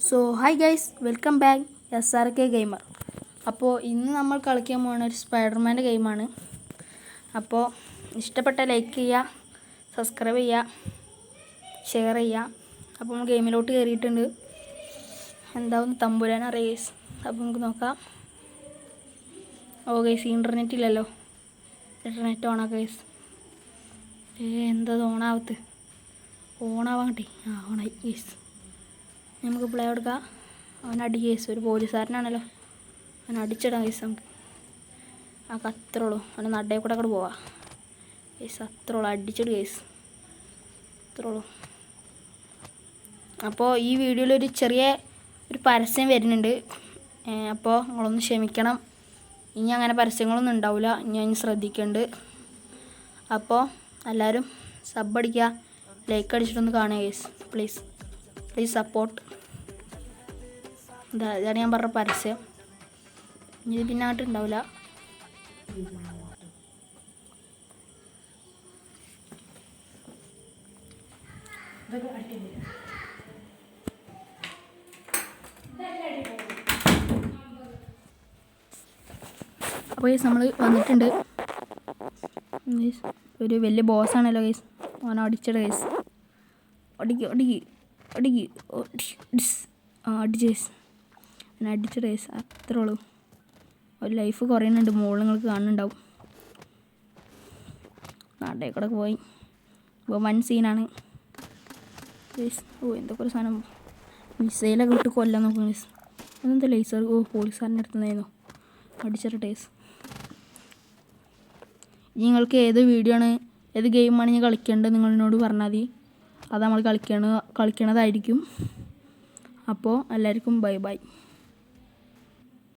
So hi guys, welcome back SRK gamer. അപ്പോൾ ഇന്ന് നമ്മൾ കളിക്കാൻ പോകുന്ന ഒരു സ്പൈഡർമാൻ്റെ ഗെയിമാണ്. അപ്പോൾ ഇഷ്ടപ്പെട്ട ലൈക്ക് ചെയ്യുക, സബ്സ്ക്രൈബ് ചെയ്യുക, ഷെയർ ചെയ്യുക. അപ്പോൾ നമ്മൾ ഗെയിമിലോട്ട് കയറിയിട്ടുണ്ട്. എന്താവും തമ്പുരാൻ റേസ്. അപ്പോൾ നമുക്ക് നോക്കാം. ഓ ഗൈസ്, ഇൻ്റർനെറ്റ് ഇല്ലല്ലോ. ഇൻ്റർനെറ്റ് ഓണാക്കാം ഗൈസ്. എന്താ ഓണാവത്ത്? ഓണാവാൻ കിട്ടി. ഓണായി ഗൈസ്. നമുക്ക് പ്ലേ എടുക്കാം. അവൻ അടി കേസ്, ഒരു പോലീസുകാരനാണല്ലോ. അവൻ അടിച്ചിടാം കേസ്. നമുക്ക് അത്രേ ഉള്ളൂ. അവനെ നടയിൽ കൂടെ അങ്ങോട്ട് പോവാം കേസ്. അത്രേ ഉള്ളൂ, അടിച്ചിട് കേസ്. അത്രേ ഉള്ളൂ. അപ്പോൾ ഈ വീഡിയോയിൽ ഒരു ചെറിയ പരസ്യം വരുന്നുണ്ട്. അപ്പോൾ നിങ്ങളൊന്ന് ക്ഷമിക്കണം. ഇനി അങ്ങനെ പരസ്യങ്ങളൊന്നും ഉണ്ടാവില്ല. ഞാൻ ശ്രദ്ധിക്കുന്നുണ്ട്. അപ്പോൾ എല്ലാവരും സബ് അടിക്കുക, ലൈക്ക് അടിച്ചിട്ടൊന്ന് കാണുക കേസ്. Please support. ഇതാണ് ഞാൻ പറഞ്ഞ പരസ്യം. ഇത് പിന്നെ അങ്ങോട്ട് ഉണ്ടാവില്ല. അപ്പോൾ ഗൈസ്, നമ്മൾ വന്നിട്ടുണ്ട്. ഒരു വലിയ ബോസാണല്ലോ ഗൈസ്. ഓൻ അടിച്ചിട ഗൈസ്. അടിക്ക് ഗൈസ്. ഞാൻ അടിച്ചിട ഗൈസ്. അത്രേ ഉള്ളൂ. ഒരു ലൈഫ് കുറയുന്നുണ്ട്. മുകളിൽ നിങ്ങൾക്ക് കാണുന്നുണ്ടാവും. നാട്ടിൽ കൂടെ പോയി. ഇപ്പോൾ വൺ സീനാണ് ഗൈസ്. എന്തൊക്കെ ഒരു സാധനം മിസൈലൊക്കെ ഇട്ട് കൊല്ലാൻ നോക്കും ഗൈസ്. അതെന്താ ലേസർ? പോലീസുകാരൻ്റെ അടുത്തുനിന്നായിരുന്നു. അടിച്ചിട്ട് ഗൈസ്. നിങ്ങൾക്ക് ഏത് വീഡിയോ ആണ്, ഏത് ഗെയിമാണ് ഞാൻ കളിക്കേണ്ടത് നിങ്ങളോട് പറഞ്ഞാൽ മതി. അത് നമ്മൾ കളിക്കണതായിരിക്കും. അപ്പോൾ എല്ലാവർക്കും ബൈ.